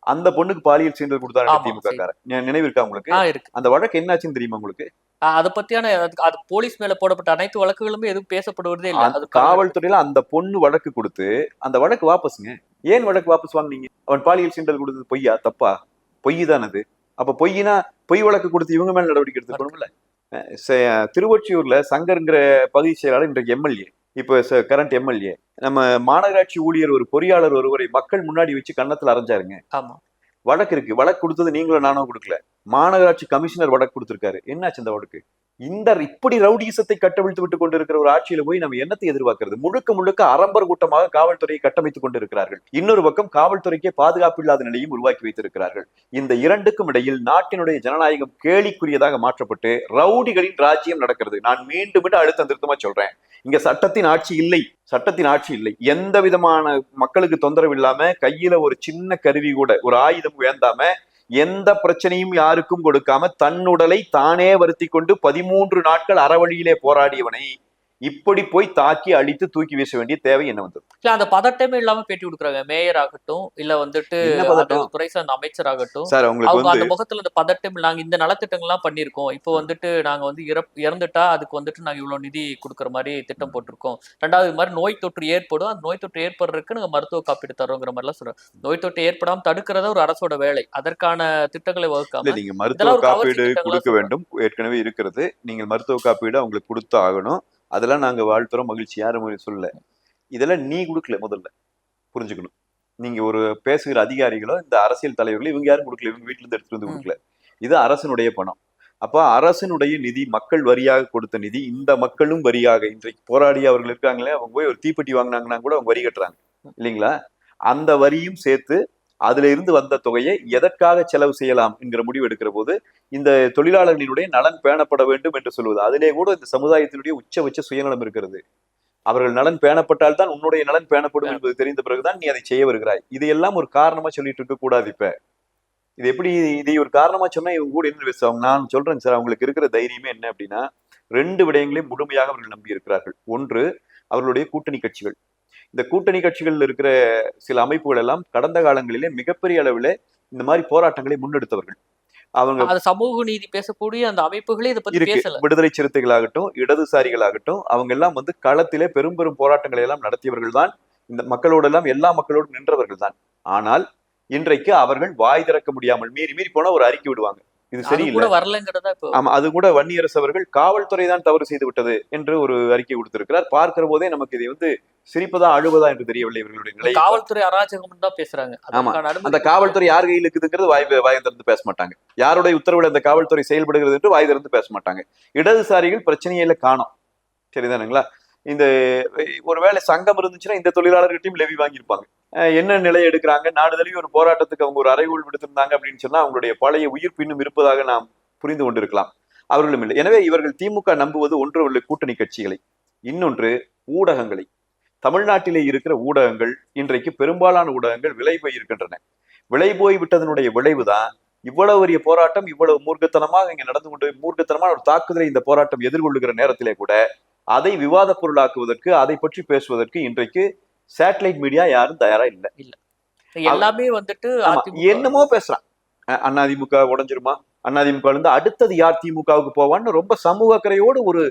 அந்த பொண்ணுக்கு பாலியல் சீண்டல் கொடுத்தாரு திமுக காரன். நினைவு இருக்கா உங்களுக்கு? அந்த வழக்கு என்னாச்சுன்னு தெரியுமா உங்களுக்கு? அதை பத்தியான அது போலீஸ் மேல போடப்பட்ட அனைத்து வழக்குகளுமே எதுவும் பேசப்படுவதே இல்லை. அது காவல்துறையில அந்த பொண்ணு வழக்கு கொடுத்து அந்த வழக்கு வாபஸுங்க. ஏன் வழக்கு வாபஸ் வாங்கினீங்க? அவன் பாலியல் சீண்டல் கொடுத்தது பொய்யா தப்பா? பொய் தான் அது. அப்ப பொய்னா பொய் வழக்கு கொடுத்து இவங்க மேல நடவடிக்கை எடுத்துக்கணும்ல. திருவொற்றியூர்ல சங்கர்ங்கிற பகுதி செயலாளர் இன்றைக்கு எம்எல்ஏ, இப்ப கரண்ட் எம்எல்ஏ, நம்ம மாநகராட்சி ஊழியர் ஒரு பொறியாளர் ஒருவரை மக்கள் முன்னாடி வச்சு கன்னத்துல அரைஞ்சாருங்க. ஆமா, வழக்கு இருக்கு. வழக்கு கொடுத்தது நீங்களும் நானும் கொடுக்கல, மாநகராட்சி கமிஷனர் வழக்கு கொடுத்திருக்காரு. என்னாச்சு அந்த வழக்கு? இப்படி ரவுடிசத்தை கட்டவிழ்த்து விட்டு கொண்டிருக்கிற ஒரு ஆட்சியில போய் நம்ம என்னத்தை எதிர்பார்க்கிறது? முழுக்க முழுக்க அரம்பர் கூட்டமாக காவல்துறையை கட்டமைத்துக் கொண்டிருக்கிறார்கள். இன்னொரு பக்கம் காவல்துறைக்கே பாதுகாப்பு இல்லாத நிலையும் உருவாக்கி வைத்திருக்கிறார்கள். இந்த இரண்டுக்கும் இடையில் நாட்டினுடைய ஜனநாயகம் கேலிக்குரியதாக மாற்றப்பட்டு ரவுடிகளின் ராஜ்யம் நடக்கிறது. நான் மீண்டும் மீண்டும் அழுத்தம் திருத்தமா சொல்றேன், இங்க சட்டத்தின் ஆட்சி இல்லை. சட்டத்தின் ஆட்சி இல்லை. எந்த விதமான மக்களுக்கு தொந்தரவு இல்லாம கையில ஒரு சின்ன கருவி கூட, ஒரு ஆயுதம் வேண்டாம, எந்த பிரச்சனையும் யாருக்கும் கொடுக்காம தன் உடலை தானே வருத்தி கொண்டு 13 நாட்கள் அறவழியிலே போராடியவனை இப்படி போய் தாக்கி அழித்து தூக்கி வீச வேண்டிய தேவை என்ன வந்தது? இல்ல அந்த பதட்டமே இல்லாம பேட்டி கொடுக்குறாங்க. மேயர் ஆகட்டும், இல்ல வந்துட்டு துறை சார்ந்த அமைச்சர் ஆகட்டும், அவங்க அந்த முகத்துல இந்த பதட்டம், நாங்க இந்த நலத்திட்டங்கள்லாம் பண்ணிருக்கோம், இப்போ வந்துட்டு நாங்க வந்து இறந்துட்டா அதுக்கு வந்துட்டு நாங்க இவ்வளவு நிதி கொடுக்குற மாதிரி திட்டம் போட்டிருக்கோம். ரெண்டாவது இது மாதிரி நோய் தொற்று ஏற்படும், அந்த நோய் தொற்று ஏற்படுறதுக்கு நாங்க மருத்துவ காப்பீடு தரோங்கிற மாதிரி எல்லாம் சொல்றோம். நோய் தொற்று ஏற்படாம தடுக்கிறத ஒரு அரசோட வேலை. அதற்கான திட்டங்களை வகுக்காம நீங்க மருத்துவ காப்பீடு கொடுக்க வேண்டும். ஏற்கனவே இருக்கிறது. நீங்கள் மருத்துவ காப்பீடு அவங்களுக்கு கொடுத்து ஆகணும். அதெல்லாம் நாங்க வாழ்த்துறோம், மகிழ்ச்சி, யாரும் சொல்லல. இதெல்லாம் நீ கொடுக்கல. முதல்ல புரிஞ்சுக்கணும். நீங்க ஒரு பேசுகிற அதிகாரிகளோ இந்த அரசியல் தலைவர்களோ இவங்க யாரும் கொடுக்கல. இவங்க வீட்டுல இருந்து எடுத்துட்டு வந்து கொடுக்கல. இது அரசனுடைய பணம். அப்ப அரசனுடைய நிதி, மக்கள் வரியாக கொடுத்த நிதி, இந்த மக்களும் வரியாக இன்றைக்கு போராடி அவர்கள் இருக்காங்களே, அவங்க போய் ஒரு தீப்பெட்டி வாங்கினாங்கன்னா கூட அவங்க வரி கட்டுறாங்க இல்லைங்களா? அந்த வரியும் சேர்த்து அதுல இருந்து வந்த தொகையை எதற்காக செலவு செய்யலாம் என்கிற முடிவு எடுக்கிற போது இந்த தொழிலாளர்களினுடைய நலன் பேணப்பட வேண்டும் என்று சொல்வது, அதிலே கூட இந்த சமுதாயத்தினுடைய உச்சபட்ச சுயநலம் இருக்கிறது. அவர்கள் நலன் பேணப்பட்டால் தான் உன்னுடைய நலன் பேணப்படும் என்பது தெரிந்த பிறகுதான் நீ அதை செய்ய வருகிறாய். இதையெல்லாம் ஒரு காரணமா சொல்லிட்டு இருக்க கூடாது. இப்ப இது எப்படி இதை ஒரு காரணமா சொன்னா இவங்க கூட என்ன பேசுவாங்க? நான் சொல்றேன் சார், அவங்களுக்கு இருக்கிற தைரியமே என்ன அப்படின்னா, 2 விடயங்களையும் முழுமையாக அவர்கள் நம்பி இருக்கிறார்கள். ஒன்று, அவர்களுடைய கூட்டணி கட்சிகள். இந்த கூட்டணி கட்சிகள் இருக்கிற சில அமைப்புகள் எல்லாம் கடந்த காலங்களிலே மிகப்பெரிய அளவில் இந்த மாதிரி போராட்டங்களை முன்னெடுத்தவர்கள். அவங்க சமூக நீதி பேசக்கூடிய அந்த அமைப்புகளே இதை பத்தி பேசல. விடுதலை சிறுத்தைகளாகட்டும், இடதுசாரிகளாகட்டும், அவங்க எல்லாம் களத்திலே பெரும் பெரும் போராட்டங்களை எல்லாம் நடத்தியவர்கள் தான். இந்த மக்களோடு எல்லாம் எல்லா மக்களோடும் நின்றவர்கள் தான். ஆனால் இன்றைக்கு அவர்கள் வாய் திறக்க முடியாமல் மீறி போனா ஒரு அறிக்கை விடுவாங்க, இது சரியில்லை வரலங்கிறதா. ஆமா, அது கூட வன்னியரசு அவர்கள் காவல்துறை தான் தவறு செய்து விட்டது என்று ஒரு அறிக்கை கொடுத்திருக்கிறார். பார்க்கிற போதே நமக்கு இதை சிரிப்பதா அழுவதா என்று தெரியவில்லை இவர்களுடைய நிலை. காவல்துறை அராஜகம் தான் பேசுறாங்க. ஆமா, அந்த காவல்துறை யார் கையில் இருக்குதுங்கிறது வாய் திறந்து பேச மாட்டாங்க. யாருடைய உத்தரவுல அந்த காவல்துறை செயல்படுகிறது என்று வாய் திறந்து பேச மாட்டாங்க. இடதுசாரிகள் பிரச்சனையில காணோம், சரிதானுங்களா? இந்த ஒருவேளை சங்கம் இருந்துச்சுன்னா இந்த தொழிலாளர்கிட்டையும் லெவி வாங்கியிருப்பாங்க. என்ன நிலை எடுக்கிறாங்க, நாடுதலையும் ஒரு போராட்டத்துக்கு அவங்க ஒரு அறைகோள் விடுத்திருந்தாங்க அப்படின்னு சொன்னா அவங்களுடைய பழைய உயிர் பின்னும் இருப்பதாக நாம் புரிந்து கொண்டிருக்கலாம். அவர்களும் இல்லை. எனவே இவர்கள் திமுக நம்புவது ஒன்று கூட்டணி கட்சிகளை, இன்னொன்று ஊடகங்களை. தமிழ்நாட்டிலே இருக்கிற ஊடகங்கள் இன்றைக்கு பெரும்பாலான ஊடகங்கள் விலை போய் இருக்கின்றன. விலை போய் விட்டதனுடைய விளைவுதான் இவ்வளவு பெரிய போராட்டம், இவ்வளவு மூர்க்கத்தனமாக இங்க நடந்து கொண்டு, மூர்க்கத்தனமான ஒரு தாக்குதலை இந்த போராட்டம் எதிர்கொள்ளுகிற நேரத்திலே கூட அதை விவாத பொருளாக்குவதற்கு, அதை பற்றி பேசுவதற்கு இன்றைக்கு சேட்டலைட் மீடியா யாரும் தயாரா இல்லை. எல்லாமே என்னமோ பேசுறான். அதிமுக உடைஞ்சிருமா, அதிமுக இருந்து அடுத்தது யார் திமுகவுக்கு போவான்னு ரொம்ப சமூக அக்கறையோடு ஒரு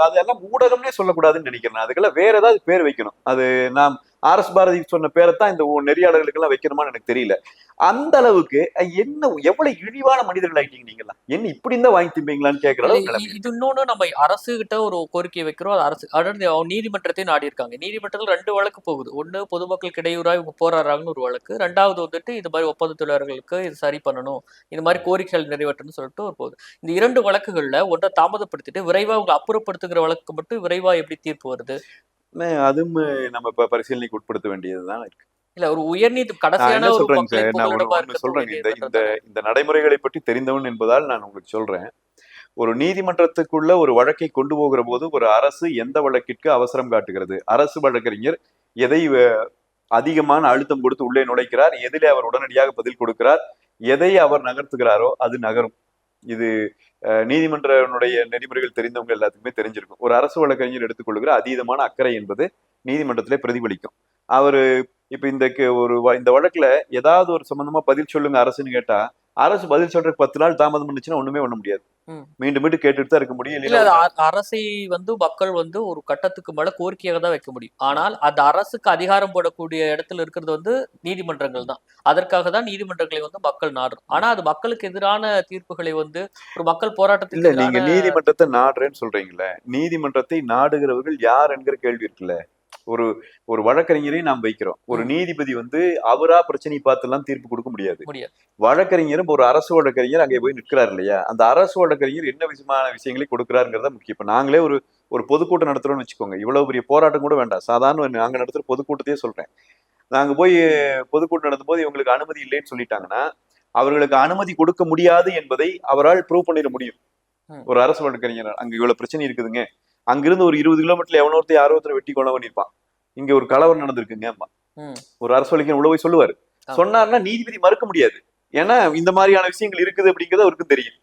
அதெல்லாம் ஊடகம்னே சொல்லக்கூடாதுன்னு நினைக்கிறேன். அதுக்கெல்லாம் வேற ஏதாவது பேர் வைக்கணும். அது நாம் RS பாரதி சொன்ன பேரைத்தான் இந்த நெறியாளர்களுக்கு எல்லாம் வைக்கணுமான்னு எனக்கு தெரியல. அந்த அளவுக்கு என்ன எவ்வளவு இழிவான மனிதர்கள் ஆயிட்டீங்க நீங்களாம், என்ன இப்படி இருந்தா வாங்கி திம்பீங்களான்னு கேட்கிற அளவுக்கு நிலைமை. இது இன்னொன்னு நம்ம அரசு கிட்ட ஒரு கோரிக்கை வைக்கிறோம். அது அரசு அடுத்து நீதிமன்றத்தை நாடி இருக்காங்க. நீதிமன்றத்தில் 2 வழக்கு போகுது. ஒண்ணு பொதுமக்களுக்கு இடையூறா இவங்க போராடுறாங்கன்னு ஒரு வழக்கு. 2வது வந்துட்டு இது மாதிரி ஒப்பந்த தொழிலாளர்களுக்கு இது சரி பண்ணணும், இந்த மாதிரி கோரிக்கைகள் நிறைவேற்றணும்னு சொல்லிட்டு ஒரு போகுது. இந்த 2 வழக்குகள்ல ஒன்றை தாமதப்படுத்திட்டு விரைவா அவங்க அப்புறப்படுத்துகிற வழக்கு மட்டும் விரைவா எப்படி தீர்ப்பு வருது? அதுவும் நம்ம இப்ப பரிசீலனைக்கு உட்படுத்த வேண்டியதுதான் இருக்கு. இல்ல ஒரு உயர்நீதி நான் கடைசியான என்ன ஒரு சொல்றேங்க மக்களை சார், நான் புகலிடமா ஒண்ணு இருக்கிறது சொல்றேங்க. இந்த உயர்நீதிமன்றம் இந்த தானே. இந்த நடைமுறைகளை பற்றி தெரிந்தவன் என்பதால் நான் உங்களுக்கு சொல்றேன். ஒரு நீதிமன்றத்துக்குள்ள ஒரு வழக்கை கொண்டு போகிற போது ஒரு அரசு எந்த வழக்கிற்கு அவசரம் காட்டுகிறது, அரசு வழக்கறிஞர் எதை அதிகமான அழுத்தம் கொடுத்து உள்ளே நுழைக்கிறார், எதிலே அவர் உடனடியாக பதில் கொடுக்கிறார், எதை அவர் நகர்த்துகிறாரோ அது நகரும். இது நீதிமன்றனுடைய நெறிமுறைகள் தெரிந்தவங்க எல்லாத்துக்குமே தெரிஞ்சிருக்கும். ஒரு அரசு வழக்கறிஞர் எடுத்துக்கொள்கிற அதீதமான அக்கறை என்பது நீதிமன்றத்திலே பிரதிபலிக்கும். அவரு இப்ப இந்த வழக்குல ஏதாவது ஒரு சம்பந்தமா பதில் சொல்லுங்க அரசுன்னு கேட்டா, அரசு பதில் சொல்றதுக்கு 10 நாள் தாமதம் பண்ணுச்சுன்னா ஒண்ணுமே பண்ண முடியாது. மீண்டும் மீண்டும் கேட்டுட்டு தான் இருக்க முடியும். இல்ல அரசை மக்கள் ஒரு கட்டத்துக்கு மேல கோரிக்கையாக தான் வைக்க முடியும். ஆனால் அந்த அரசுக்கு அதிகாரம் போடக்கூடிய இடத்துல இருக்கிறது நீதிமன்றங்கள் தான். அதற்காக தான் நீதிமன்றங்களை மக்கள் நாடுறோம். ஆனா அது மக்களுக்கு எதிரான தீர்ப்புகளை ஒரு மக்கள் போராட்டத்துக்கு இல்ல, நீங்க நீதிமன்றத்தை நாடுறேன்னு சொல்றீங்களே, நீதிமன்றத்தை நாடுகிறவர்கள் யார் என்கிற கேள்வி இருக்குல்ல. ஒரு ஒரு வழக்கறிஞரை நாம் வைக்கிறோம். ஒரு நீதிபதி அவரா பிரச்சனை பார்த்து எல்லாம் தீர்ப்பு கொடுக்க முடியாது. வழக்கறிஞரும் ஒரு அரசு வழக்கறிஞர் அங்கே போய் நிற்கிறார் இல்லையா, அந்த அரசு வழக்கறிஞர் என்ன விதமான விஷயங்களை கொடுக்கிறாருங்கிறத முக்கியம். இப்ப நாங்களே ஒரு பொதுக்கூட்டம் நடத்துறோம்னு வச்சுக்கோங்க, இவ்வளவு பெரிய போராட்டம் கூட வேண்டாம், சாதாரண நாங்க நடத்துற பொதுக்கூட்டத்தையே சொல்றேன். நாங்க போய் பொதுக்கூட்டம் நடத்தும் போது இவங்களுக்கு அனுமதி இல்லைன்னு சொல்லிட்டாங்கன்னா, அவர்களுக்கு அனுமதி கொடுக்க முடியாது என்பதை அவரால் ப்ரூவ் பண்ணிட முடியும். ஒரு அரசு வழக்கறிஞர் அங்க இவ்வளவு பிரச்சனை இருக்குதுங்க, அங்கிருந்து ஒரு 20 கிலோமீட்டர்ல எவனோ ஒருத்தர் யாரோ ஒருத்தர் வெட்டி கொலை பண்ணிருப்பான், இங்க ஒரு கலவரம் நடந்திருக்குங்க, ஒரு அரசு வழக்கறிஞர் உள்ள போய் சொல்லுவாரு. சொன்னார்னா நீதிபதி மறுக்க முடியாது, ஏன்னா இந்த மாதிரியான விஷயங்கள் இருக்குது அப்படிங்கிறது அவருக்கு தெரியும்.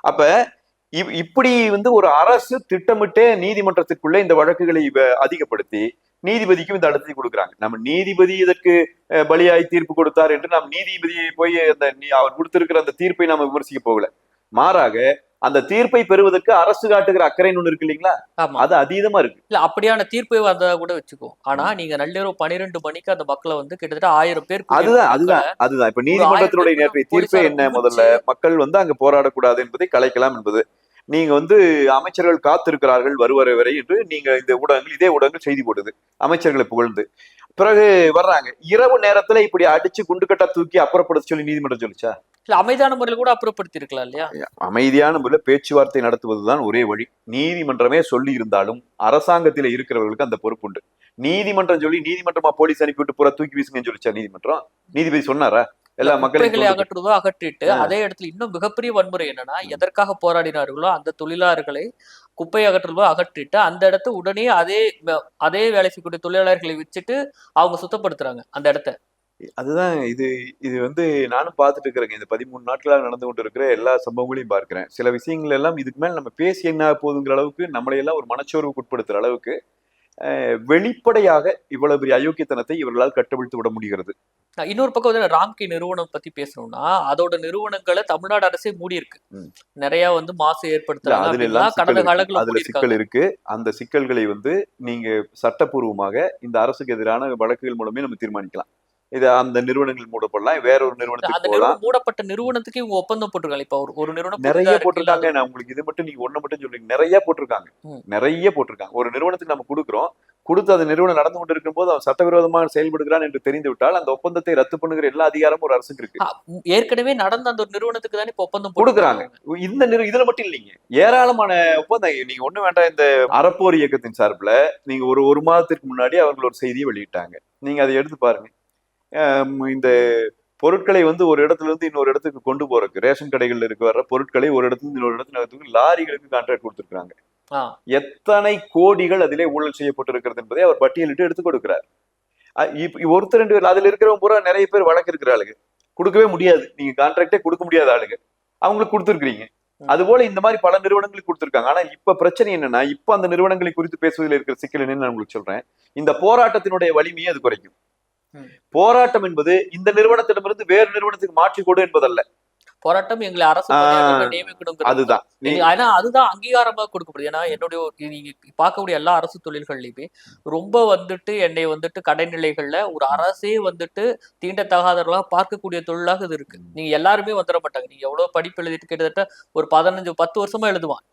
அப்ப இப்படி ஒரு அரசு திட்டமிட்டே நீதிமன்றத்திற்குள்ள இந்த வழக்குகளை அதிகப்படுத்தி நீதிபதிக்கும் இந்த அழுத்தத்தை கொடுக்குறாங்க. நம்ம நீதிபதி இதற்கு பலியாய் தீர்ப்பு கொடுத்தார் என்று நாம் நீதிபதியை போய் அவர் கொடுத்திருக்கிற அந்த தீர்ப்பை நாம விமர்சிக்க போகல. மாறாக அந்த தீர்ப்பை பெறுவதற்கு அரசு காட்டுகிற அக்கறைன்னு ஒண்ணு இருக்கு இல்லைங்களா, அது அதீதமா இருக்கு. இல்ல அப்படியான தீர்ப்பை வந்தா கூட வச்சுக்கோ. ஆனா நீங்க நள்ளிரவு 12 மணிக்கு அந்த மக்களை கிட்டத்தட்ட 1000 பேர் அதுதான் இப்ப நீதிமன்றத்தினுடைய நேற்றைய தீர்ப்பே என்ன, முதல்ல மக்கள் அங்க போராடக்கூடாது என்பதை கலைக்கலாம் என்பது. நீங்க அமைச்சர்கள் காத்திருக்கிறார்கள் வருவரை வரை என்று நீங்க இந்த ஊடகங்கள், இதே ஊடகங்கள் செய்தி போடுது அமைச்சர்களை புகழ்ந்து. பிறகு வர்றாங்க இரவு நேரத்துல இப்படி அடிச்சு குண்டுக்கட்டா தூக்கி அப்புறப்படுத்த சொல்லி நீதிமன்றம் சொல்லிச்சா? இல்ல அமைதியான முறையில் கூட அப்புறப்படுத்தி இருக்கலாம் இல்லையா? அமைதியான முறையில் பேச்சுவார்த்தை நடத்துவதுதான் ஒரே வழி. நீதிமன்றமே சொல்லி இருந்தாலும் அரசாங்கத்தில இருக்கிறவர்களுக்கு அந்த பொறுப்பு உண்டு. நீதிமன்றம் சொல்லி நீதிமன்றமா போலீஸ் அனுப்பிவிட்டு பூரா தூக்கி வீசுங்கன்னு சொல்லிச்சா நீதிமன்றம்? நீதிபதி சொன்னாரா? எல்லா மக்களை அகற்றுவதோ அகற்றிட்டு அதே இடத்துல இன்னும் மிகப்பெரிய வன்முறை என்னன்னா, எதற்காக போராடினார்களோ அந்த தொழிலாளர்களை குப்பை அகற்றுவதோ அகற்றிட்டு அந்த இடத்த உடனே அதே வேலை செய்யக்கூடிய தொழிலாளர்களை வச்சுட்டு அவங்க சுத்தப்படுத்துறாங்க அந்த இடத்த. அதுதான் இது நானும் பார்த்துட்டு இருக்கிறேங்க. இந்த 13 நாட்களாக நடந்து கொண்டு இருக்கிற எல்லா சம்பவங்களையும் பார்க்கிறேன். சில விஷயங்கள் எல்லாம் இதுக்கு மேல நம்ம பேசி என்ன போகுதுங்கிற அளவுக்கு நம்மளையெல்லாம் ஒரு மனச்சோர்வுக்கு உட்படுத்துற அளவுக்கு வெளிப்படையாக இவ்வளவு பெரிய அயோக்கியத்தனத்தை இவர்களால் கட்டவிழ்த்து விட முடிகிறது. இன்னொரு பக்கம் ராம்கி நிறுவனம் பத்தி பேசணும்னா, அதோட நிறுவனங்களை தமிழ்நாடு அரசே மூடி இருக்கு. நிறைய மாசு ஏற்படுத்துறாங்க. கடந்த காலங்களில் அதுல சிக்கல் இருக்கு. அந்த சிக்கல்களை நீங்க சட்டப்பூர்வமாக இந்த அரசுக்கு எதிரான வழக்குகள் மூலமே நம்ம தீர்மானிக்கலாம். இது அந்த நிறுவனங்கள் மூடப்படலாம், வேற ஒரு நிறுவனத்துக்கு போகலாம். மூடப்பட்ட நிறுவனத்துக்கு இவங்க ஒப்பந்தம் போட்டிருக்காங்க. இப்ப ஒரு நிறுவனம் நிறைய போட்டிருக்காங்க. நான் உங்களுக்கு இது மட்டும் நீங்க ஒண்ணு மட்டும் சொல்றீங்க, நிறைய போட்டிருக்காங்க, நிறைய போட்டிருக்காங்க. ஒரு நிறுவனத்துக்கு நம்ம கொடுக்குறோம், கொடுத்து அந்த நிறுவனம் நடந்து கொண்டு இருக்கும் போது அவன் சட்டவிரோதமாக செயல்படுகிறான் என்று தெரிந்து விட்டால் அந்த ஒப்பந்தத்தை ரத்து பண்ணுகிற எல்லா அதிகாரமும் ஒரு அரசுக்கு இருக்கு. ஏற்கனவே நடந்த அந்த ஒரு நிறுவனத்துக்கு தானே இப்ப ஒப்பந்தம் கொடுக்குறாங்க. இதுல மட்டும் இல்லைங்க, ஏராளமான ஒப்பந்தம். நீங்க ஒண்ணு வேண்டாம், இந்த அறப்போர் இயக்கத்தின் சார்பில் நீங்க ஒரு மாதத்திற்கு முன்னாடி அவர்கள் ஒரு செய்தியை வெளியிட்டாங்க. நீங்க அதை எடுத்து பாருங்க. இந்த பொருட்களை ஒரு இடத்துல இருந்து இன்னொரு இடத்துக்கு கொண்டு போறதுக்கு, ரேஷன் கடைகள்ல இருக்க வர்ற பொருட்களை ஒரு இடத்துல இன்னொரு இடத்துல லாரிகளுக்கு கான்ட்ராக்ட் கொடுத்திருக்காங்க. எத்தனை கோடிகள் அதிலே ஊழல் செய்யப்பட்டிருக்கிறது என்பதை அவர் பட்டியலிட்டு எடுத்து கொடுக்கிறார். ஒருத்தர் 2 பேர் அதுல இருக்கிறவங்க பூரா நிறைய பேர் வழக்கு இருக்கிற ஆளுங்க, கொடுக்கவே முடியாது, நீங்க கான்ட்ராக்டே கொடுக்க முடியாத ஆளுங்க, அவங்களுக்கு கொடுத்துருக்கீங்க. அது போல இந்த மாதிரி பல நிறுவனங்களுக்கு கொடுத்திருக்காங்க. ஆனா இப்ப பிரச்சனை என்னன்னா, இப்ப அந்த நிறுவனங்களை குறித்து பேசுவதில் இருக்கிற சிக்கல் என்னன்னு நான் உங்களுக்கு சொல்றேன். இந்த போராட்டத்தினுடைய வலிமையை அது குறைக்கும். போராட்டம் என்பது இந்த நிறுவனத்திடமிருந்து வேறு நிறுவனத்துக்கு மாற்றி கொடு என்பதல்ல. போராட்டம் எங்களை அரசு பணியாளர்கள் நியமிக்கணுங்கிறது தான். அதுதான் ஆனா அதுதான் அங்கீகாரமா கொடுக்கப்படுது. ஏன்னா என்னுடைய நீங்க பார்க்கக்கூடிய எல்லா அரசு தொழில்கள்லயுமே ரொம்ப வந்துட்டு என்னை வந்துட்டு கடைநிலைகள்ல ஒரு அரசே வந்துட்டு தீண்டத்தகாதவர்களா பார்க்கக்கூடிய தொழிலாக இது இருக்கு. நீங்க எல்லாருமே வந்துட மாட்டாங்க. நீங்க எவ்வளவு படிப்பு எழுதிட்டு கிட்டத்தட்ட ஒரு 15-10 வருஷமா எழுதுவான்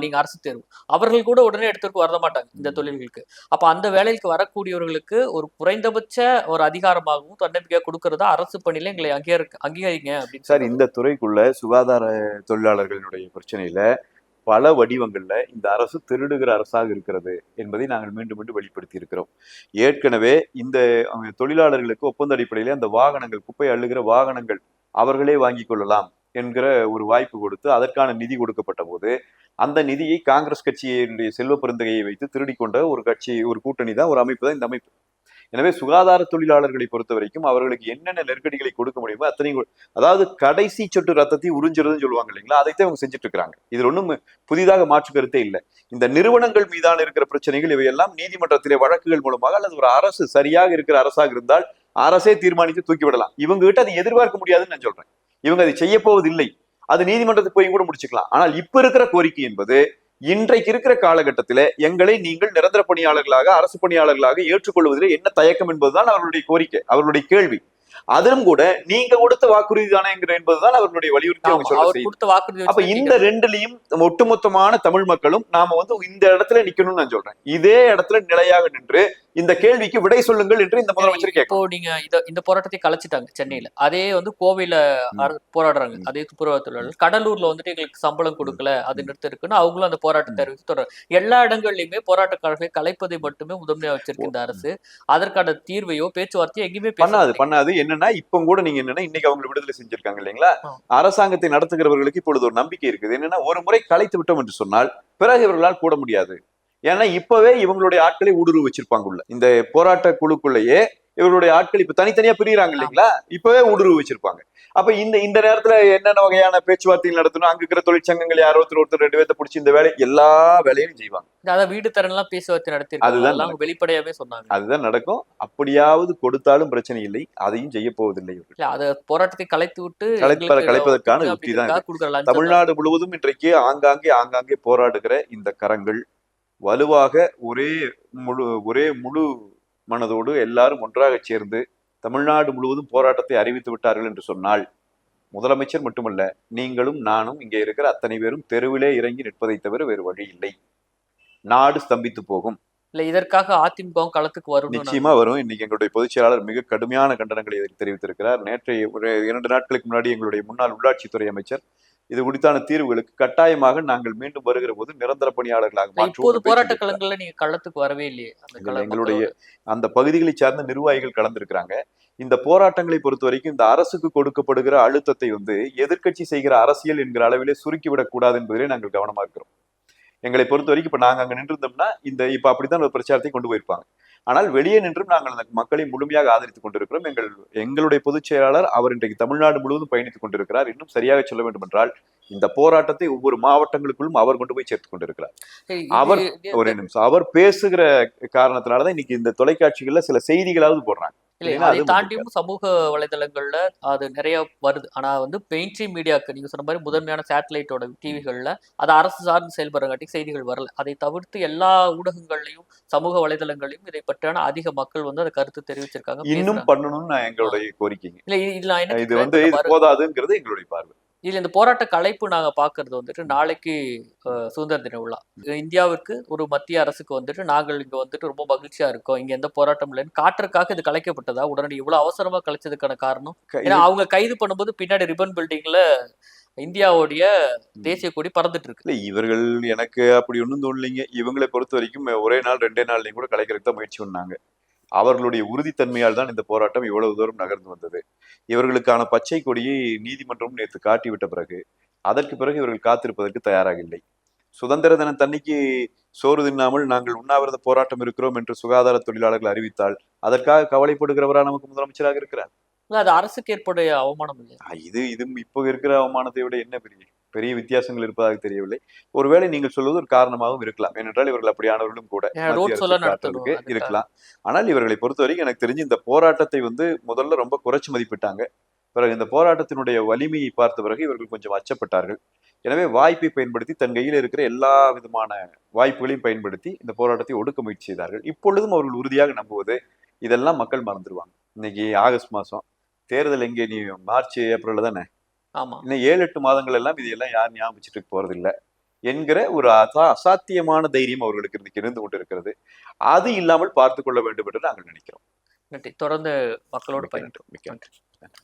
நீங்க அரசு தேர்வு. அவர்கள் கூட உடனே எடுத்துட்டு வர மாட்டாங்க இந்த தொழில்களுக்கு. அப்ப அந்த வேலைக்கு வரக்கூடியவர்களுக்கு ஒரு குறைந்தபட்ச ஒரு அதிகாரமாகவும் தன்னம்பிக்கையா கொடுக்கறதா அரசு பணியில எங்களை அங்கீகரிங்க அப்படின்னு சார். இந்த துறைக்குள்ள சுகாதார தொழிலாளர்களுடைய பிரச்சனையில பல வடிவங்கள்ல இந்த அரசு திருடுகிற அரசாக இருக்கிறது என்பதை நாங்கள் மீண்டும் மீண்டும் வெளிப்படுத்தி இருக்கிறோம். ஏற்கனவே இந்த தொழிலாளர்களுக்கு ஒப்பந்த அடிப்படையிலே அந்த வாகனங்கள், குப்பை அள்ளுகிற வாகனங்கள் அவர்களே வாங்கி கொள்ளலாம் என்கிற ஒரு வாய்ப்பு கொடுத்து அதற்கான நிதி கொடுக்கப்பட்ட போது அந்த நிதியை காங்கிரஸ் கட்சியினுடைய செல்வ பெருந்தகையை வைத்து திருடி கொண்ட ஒரு கட்சி, ஒரு கூட்டணி தான், ஒரு அமைப்பு தான் இந்த அமைப்பு. எனவே சுகாதார தொழிலாளர்களை பொறுத்த வரைக்கும் அவர்களுக்கு என்னென்ன நெருக்கடிகளை கொடுக்க முடியுமோ அத்தனை, அதாவது கடைசி சொட்டு ரத்தத்தை உறிஞ்சிறதுன்னு சொல்லுவாங்க இல்லைங்களா, அதைத்தான் அவங்க செஞ்சுட்டு இருக்கிறாங்க. இதுல ஒன்றும் புதிதாக மாற்று கருத்தே இல்லை. இந்த நிறுவனங்கள் மீதான இருக்கிற பிரச்சனைகள் இவையெல்லாம் நீதிமன்றத்திலே வழக்குகள் மூலமாக அல்லது ஒரு அரசு சரியாக இருக்கிற அரசாக இருந்தால் அரசே தீர்மானித்து தூக்கிவிடலாம். இவங்க கிட்ட அதை எதிர்பார்க்க முடியாதுன்னு நான் சொல்றேன். இவங்க அதை செய்ய போவதில்லை. அது நீதிமன்றத்துக்கு போய் கூட முடிச்சுக்கலாம். ஆனால் இப்ப இருக்கிற கோரிக்கை என்பது இன்றைக்கு இருக்கிற காலகட்டத்தில எங்களை நீங்கள் நிரந்தர பணியாளர்களாக, அரசு பணியாளர்களாக ஏற்றுக்கொள்வதில் என்ன தயக்கம் என்பதுதான் அவர்களுடைய கோரிக்கை, அவர்களுடைய கேள்வி. அதிலும் கூட நீங்க கொடுத்த வாக்குறுதி தானே என்பதுதான் அவர்களுடைய வலியுறுத்தி அவங்க சொல்ல செய்யுது. அப்ப இந்த ரெண்டுலயும் ஒட்டுமொத்தமான தமிழ் மக்களும் நாம இந்த இடத்துல நிக்கணும்னு நான் சொல்றேன். இதே இடத்துல நிலையாக நின்று இந்த கேள்விக்கு விடை சொல்லுங்கள் என்று இந்த முதலமைச்சர் கேட்கும். இப்போ நீங்க இந்த போராட்டத்தை கலைச்சிட்டாங்க சென்னையில. அதே கோவையில போராடுறாங்க. அதே துப்புரவு தொழிலாளர்கள். கடலூர்ல எங்களுக்கு சம்பளம் கொடுக்கல, அது நிறுத்த இருக்குன்னு அவங்களும் அந்த போராட்டத்தை அறிவித்து தொடர். எல்லா இடங்கள்லயுமே போராட்டக்காரர்களை கலைப்பதை மட்டுமே முதன்மையா வச்சிருக்கு இந்த அரசு. அதற்கான தீர்வையோ பேச்சுவார்த்தையோ எங்கேயுமே பண்ணாது. என்னன்னா இப்ப கூட நீங்க என்னன்னா இன்னைக்கு அவங்க விடுதலை செஞ்சிருக்காங்க இல்லைங்களா, அரசாங்கத்தை நடத்துகிறவர்களுக்கு இப்பொழுது ஒரு நம்பிக்கை இருக்குது. என்னன்னா ஒரு முறை கலைத்து விட்டோம் என்று சொன்னால் பிறகு இவர்களால் கூட முடியாது. ஏன்னா இப்பவே இவங்களுடைய ஆட்களை ஊடுருவி வச்சிருப்பாங்க உள்ள இந்த போராட்ட குழுக்குள்ளேயே. இவருடைய ஆட்கள் இப்ப தனித்தனியா பிரிகிறாங்க இல்லைங்களா, இப்பவே ஊடுருவி வச்சிருப்பாங்க. அப்ப இந்த நேரத்துல என்னென்ன வகையான பேச்சுவார்த்தைகள் நடத்தணும், அங்க இருக்கிற தொழிற்சங்கங்கள் யாரோ ஒருத்தர் 2 பேர்த்த பிடிச்சி இந்த வேலை எல்லா வேலையும் செய்வாங்க. அதான் வீடு தரலாம் பேச்சுவார்த்தை நடத்தி அதுதான் வெளிப்படையாவே சொன்னாங்க. அதுதான் நடக்கும். அப்படியாவது கொடுத்தாலும் பிரச்சனை இல்லை, அதையும் செய்ய போவதில்லை. அதை போராட்டத்தை கலைத்து விட்டு கலைப்பதற்கான யுக்தி தான். தமிழ்நாடு முழுவதும் இன்றைக்கு ஆங்காங்கே போராடுகிற இந்த கரங்கள் வலுவாக ஒரே முழு மனதோடு எல்லாரும் ஒன்றாக சேர்ந்து தமிழ்நாடு முழுவதும் போராட்டத்தை அறிவித்து விட்டார்கள் என்று சொன்னால், முதலமைச்சர் மட்டுமல்ல, நீங்களும் நானும் இங்கே இருக்கிற அத்தனை பேரும் தெருவிலே இறங்கி நிற்பதை தவிர வேறு வழி இல்லை. நாடு ஸ்தம்பித்து போகும். இல்ல இதற்காக அதிமுக களத்துக்கு வரும், நிச்சயமா வரும். இன்னைக்கு எங்களுடைய பொதுச் செயலாளர் மிக கடுமையான கண்டனங்களை தெரிவித்திருக்கிறார். நேற்றைய 2 நாட்களுக்கு முன்னாடி எங்களுடைய முன்னாள் உள்ளாட்சித்துறை அமைச்சர் இது குறித்தான தீர்வுகளுக்கு கட்டாயமாக நாங்கள் மீண்டும் வருகிற போது நிரந்தர பணியாளர்களாக மாற்றுவோம். போராட்ட களங்கள்ல நீங்க களத்துக்கு வரவே இல்லையே. எங்களுடைய அந்த பகுதிகளை சார்ந்த நிர்வாகிகள் கலந்திருக்கிறாங்க. இந்த போராட்டங்களை பொறுத்த வரைக்கும் இந்த அரசுக்கு கொடுக்கப்படுகிற அழுத்தத்தை எதிர்க்கட்சி செய்கிற அரசியல் என்கிற அளவிலே சுருக்கிவிடக் கூடாது என்பதிலே நாங்கள் கவனமா இருக்கிறோம். எங்களை பொறுத்த வரைக்கும் இப்ப நாங்க அங்க நின்றிருந்தோம்னா இப்ப அப்படித்தான் ஒரு பிரச்சாரத்தை கொண்டு போயிருப்பாங்க. ஆனால் வெளியே நின்றும் நாங்கள் அந்த மக்களை முழுமையாக ஆதரித்துக் கொண்டிருக்கிறோம். எங்களுடைய பொதுச் செயலாளர் அவர் இன்றைக்கு தமிழ்நாடு முழுவதும் பயணித்துக் கொண்டிருக்கிறார். இன்னும் சரியாக சொல்ல வேண்டும் என்றால் இந்த போராட்டத்தை ஒவ்வொரு மாவட்டங்களுக்குள்ளும் அவர் கொண்டு போய் சேர்த்துக் கொண்டிருக்கிறார். அவர் ஒரே நிமிஷம், அவர் பேசுகிற காரணத்தினாலதான் இன்னைக்கு இந்த தொலைக்காட்சிகள்ல சில செய்திகளாவது போடுறாங்க. அதை தாண்டியும் சமூக வலைதளங்கள்ல அது நிறைய வருது. ஆனா மெயின் ஸ்ட்ரீம் மீடியாவுக்கு நீங்க சொன்ன மாதிரி முதன்மையான சேட்டலைட்டோட டிவிகள்ல அது அரசு சார்ந்து செயல்படுறங்காட்டி செய்திகள் வரல. அதை தவிர்த்து எல்லா ஊடகங்கள்லயும் சமூக வலைதளங்களையும் இதை பற்றியான அதிக மக்கள் அதை கருத்து தெரிவிச்சிருக்காங்க. இன்னும் பண்ணணும்னு எங்களுடைய கோரிக்கைங்க. இல்ல இதுல இது போதாதுங்கிறது எங்களுடைய பார்வை. இதுல இந்த போராட்ட கலைப்பு நாங்க பாக்குறது நாளைக்கு சுதந்திர தின விழா. இந்தியாவிற்கு ஒரு மத்திய அரசுக்கு நாங்கள் இங்க ரொம்ப மகிழ்ச்சியா இருக்கோம், இங்க எந்த போராட்டம் இல்லைன்னு காட்டுறதுக்காக இது கலைக்கப்பட்டதா? உடனடி இவ்வளவு அவசரமா கலைச்சதுக்கான காரணம் ஏன்னா அவங்க கைது பண்ணும்போது பின்னாடி ரிப்பன் பில்டிங்ல இந்தியாவுடைய தேசிய கொடி பறந்துட்டு இருக்கு. இல்ல இவர்கள் எனக்கு அப்படி ஒன்றும் தோணலைங்க. இவங்களை பொறுத்த வரைக்கும் ஒரே நாள் 2 நாள்லையும் கூட கலைக்கிறதுக்கு தான் முயற்சி பண்ணாங்க. அவர்களுடைய உறுதித்தன்மையால் தான் இந்த போராட்டம் இவ்வளவு தூரம் நகர்ந்து வந்தது. இவர்களுக்கான பச்சை கொடியை நீதிமன்றம் நேற்று காட்டிவிட்ட பிறகு அதற்கு பிறகு இவர்கள் காத்திருப்பதற்கு தயாராக இல்லை. சுதந்திர தினத்தன்னைக்கு சோறு தின்னாமல் நாங்கள் உண்ணாவிரத போராட்டம் இருக்கிறோம் என்று சுகாதார தொழிலாளர்கள் அறிவித்தால் அதற்காக கவலைப்படுகிறவரா நமக்கு முதலமைச்சராக இருக்கிறார். அது அரசுக்கு ஏற்புடைய அவமானம் இல்லை. இது இப்போ இருக்கிற அவமானத்தை விட என்ன பெரிய வித்தியாசங்கள் இருப்பதாக தெரியவில்லை. ஒருவேளை நீங்கள் சொல்வது ஒரு காரணமாகவும் இருக்கலாம். ஏனென்றால் இவர்கள் அப்படியானவர்களும் கூட இருக்கலாம். ஆனால் இவர்களை பொறுத்தவரைக்கும் எனக்கு தெரிஞ்சு இந்த போராட்டத்தை முதல்ல ரொம்ப குறைச்சு மதிப்பிட்டாங்க. பிறகு இந்த போராட்டத்தினுடைய வலிமையை பார்த்த பிறகு இவர்கள் கொஞ்சம் அச்சப்பட்டார்கள். எனவே வாய்ப்பை பயன்படுத்தி தன் கையில் இருக்கிற எல்லா விதமான வாய்ப்புகளையும் பயன்படுத்தி இந்த போராட்டத்தை ஒடுக்க முயற்சி செய்தார்கள். இப்பொழுதும் அவர்கள் உறுதியாக நம்புவது இதெல்லாம் மக்கள் மறந்துடுவாங்க. இன்னைக்கு ஆகஸ்ட் மாசம், தேர்தல் எங்கே, நீ மார்ச் ஏப்ரல்ல தானே, ஆமா இன்னும் 7-8 மாதங்கள் எல்லாம் இதெல்லாம் யார் ஞாபகம் வச்சுட்டு போறது இல்லை என்கிற ஒரு அசாத்தியமான தைரியம் அவர்களுக்கு இருந்து கொண்டு இருக்கிறது. அது இல்லாமல் பார்த்து கொள்ள வேண்டும் என்று நாங்கள் நினைக்கிறோம். நன்றி. தொடர்ந்து மக்களோடு மிக்க நன்றி. பயணிப்போம். மிக்க நன்றி. நன்றி.